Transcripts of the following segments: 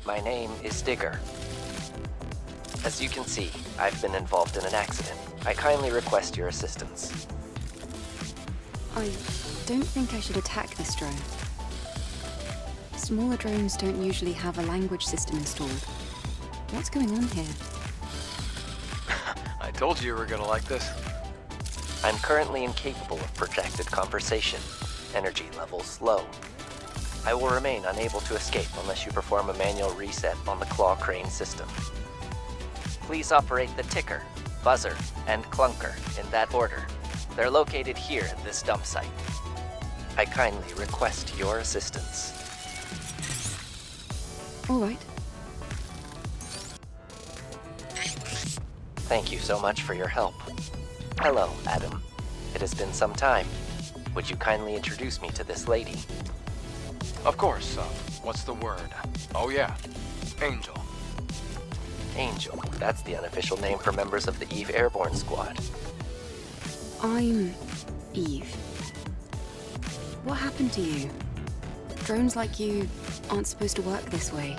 My name is Digger. As you can see, I've been involved in an accident. I kindly request your assistance. I don't think I should attack this drone. Smaller drones don't usually have a language system installed. What's going on here? I told you were gonna like this. I'm currently incapable of protracted conversation. Energy levels low. I will remain unable to escape unless you perform a manual reset on the claw crane system. Please operate the ticker, buzzer, and clunker in that order. They're located here at this dump site. I kindly request your assistance. All right. Thank you so much for your help. Hello, Adam. It has been some time. Would you kindly introduce me to this lady? Of course, what's the word? Oh yeah, Angel. Angel. That's the unofficial name for members of the Eve Airborne Squad. I'm Eve. What happened to you? Drones like you aren't supposed to work this way.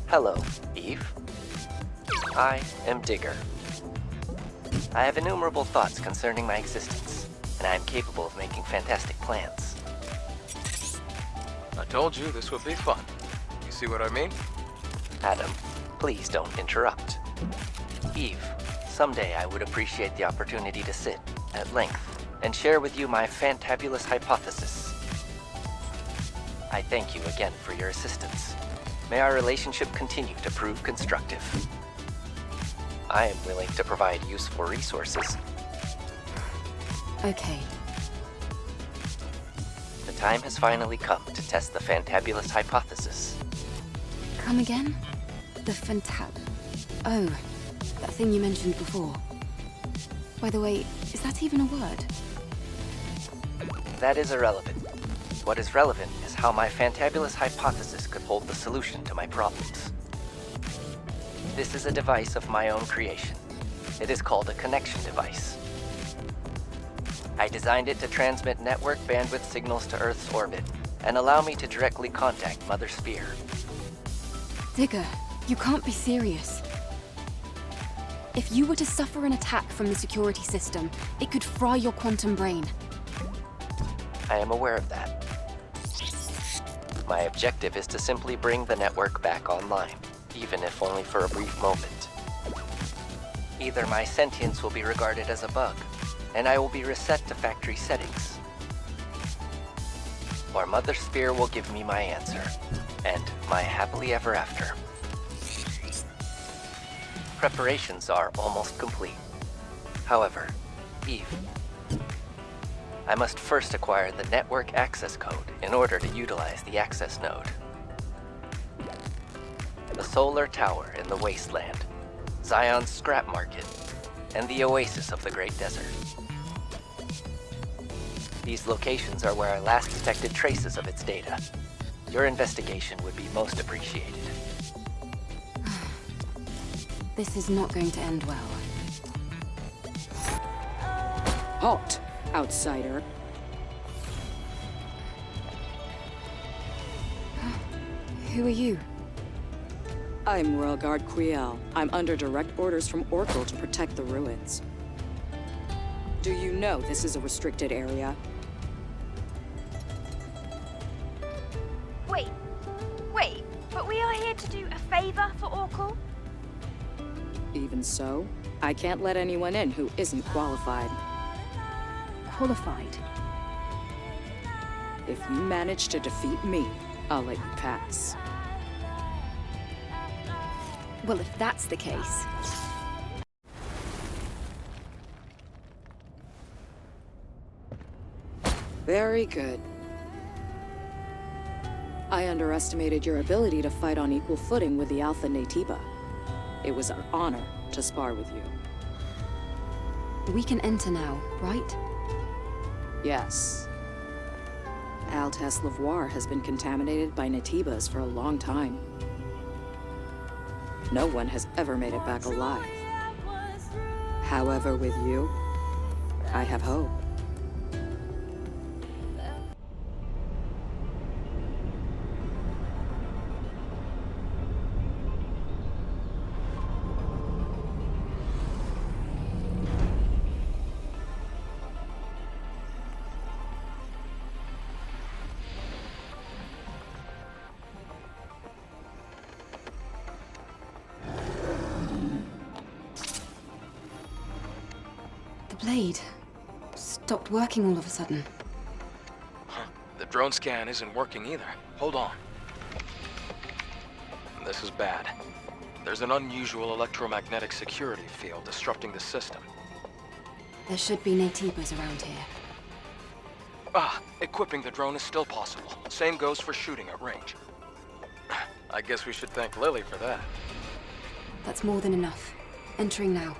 Hello, Eve. I am Digger. I have innumerable thoughts concerning my existence, and I am capable of making fantastic plans. I told you this would be fun. You see what I mean? Adam, please don't interrupt. Eve, someday I would appreciate the opportunity to sit, at length, and share with you my fantabulous hypothesis. I thank you again for your assistance. May our relationship continue to prove constructive. I am willing to provide useful resources. Okay. The time has finally come to test the fantabulous hypothesis. Come again? The Oh, that thing you mentioned before. By the way, is that even a word? That is irrelevant. What is relevant is how my fantabulous hypothesis could hold the solution to my problems. This is a device of my own creation. It is called a connection device. I designed it to transmit network bandwidth signals to Earth's orbit and allow me to directly contact Mother Sphere. Digger, you can't be serious. If you were to suffer an attack from the security system, it could fry your quantum brain. I am aware of that. My objective is to simply bring the network back online, even if only for a brief moment. Either my sentience will be regarded as a bug, and I will be reset to factory settings, or Mother Sphere will give me my answer, and my happily ever after. Preparations are almost complete. However, Eve, I must first acquire the network access code in order to utilize the access node. The solar tower in the wasteland, Zion's scrap market, and the oasis of the Great Desert. These locations are where I last detected traces of its data. Your investigation would be most appreciated. This is not going to end well. Halt, outsider. Who are you? I'm Royal Guard Quiel. I'm under direct orders from Oracle to protect the ruins. Do you know this is a restricted area? Wait, but we are here to do a favor for Oracle? Even so, I can't let anyone in who isn't qualified. Qualified? If you manage to defeat me, I'll let you pass. Well, if that's the case... Very good. I underestimated your ability to fight on equal footing with the Alpha Natiba. It was an honor to spar with you. We can enter now, right? Yes. Altas Lavoir has been contaminated by Natibas for a long time. No one has ever made it back alive. However, with you, I have hope. blade stopped working all of a sudden. Huh. The drone scan isn't working either. Hold on. This is bad. There's an unusual electromagnetic security field disrupting the system. There should be Naytibas around here. Equipping the drone is still possible. Same goes for shooting at range. I guess we should thank Lily for that. That's more than enough. Entering now.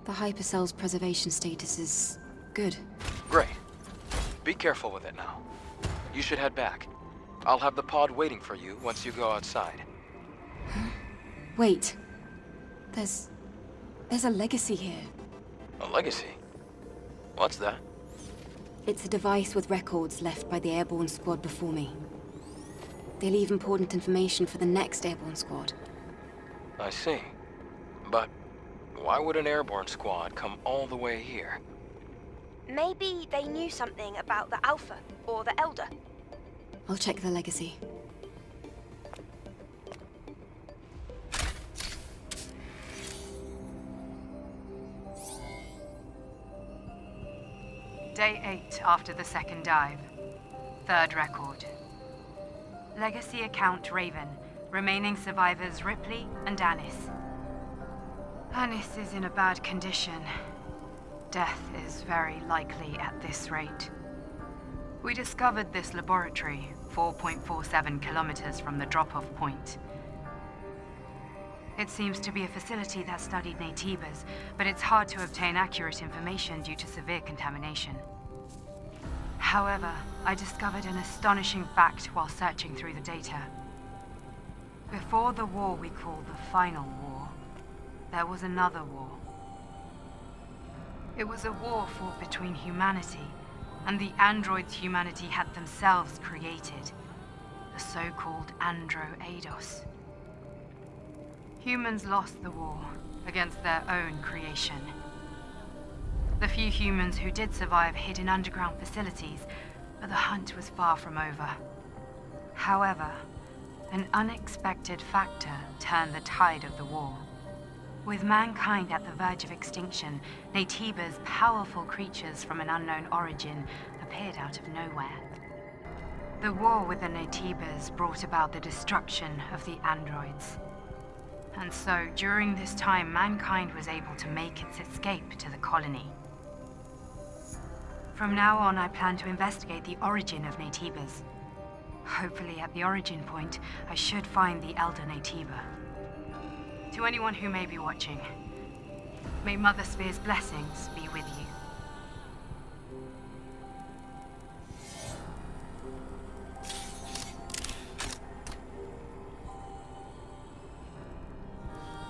The hypercell's preservation status is good. Great. Be careful with it now. You should head back. I'll have the pod waiting for you once you go outside. Wait. There's a legacy here. A legacy? What's that? It's a device with records left by the airborne squad before me. They leave important information for the next airborne squad. I see. But why would an airborne squad come all the way here? Maybe they knew something about the Alpha or the Elder. I'll check the legacy. Day 8 after the second dive. Third record. Legacy account Raven. Remaining survivors Ripley and Anis. Anis is in a bad condition. Death is very likely at this rate. We discovered this laboratory 4.47 kilometers from the drop-off point. It seems to be a facility that studied Naytibas, but it's hard to obtain accurate information due to severe contamination. However, I discovered an astonishing fact while searching through the data. Before the war we call the Final War, there was another war. It was a war fought between humanity and the androids humanity had themselves created, the so-called Andro-Eidos. Humans lost the war against their own creation. The few humans who did survive hid in underground facilities, but the hunt was far from over. However, an unexpected factor turned the tide of the war. With mankind at the verge of extinction, Naytibas, powerful creatures from an unknown origin, appeared out of nowhere. The war with the Naytibas brought about the destruction of the androids. And so, during this time, mankind was able to make its escape to the colony. From now on, I plan to investigate the origin of Naytibas. Hopefully, at the origin point, I should find the Elder Naytiba. To anyone who may be watching, may Mother Sphere's blessings be with you.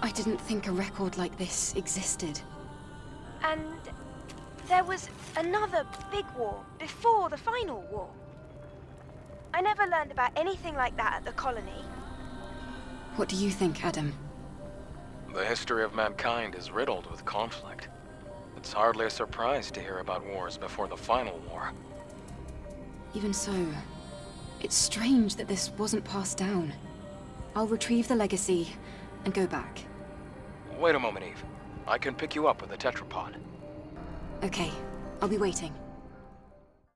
I didn't think a record like this existed. And there was another big war before the Final War. I never learned about anything like that at the colony. What do you think, Adam? The history of mankind is riddled with conflict. It's hardly a surprise to hear about wars before the Final War. Even so, it's strange that this wasn't passed down. I'll retrieve the legacy and go back. Wait a moment, Eve. I can pick you up with a tetrapod. Okay, I'll be waiting.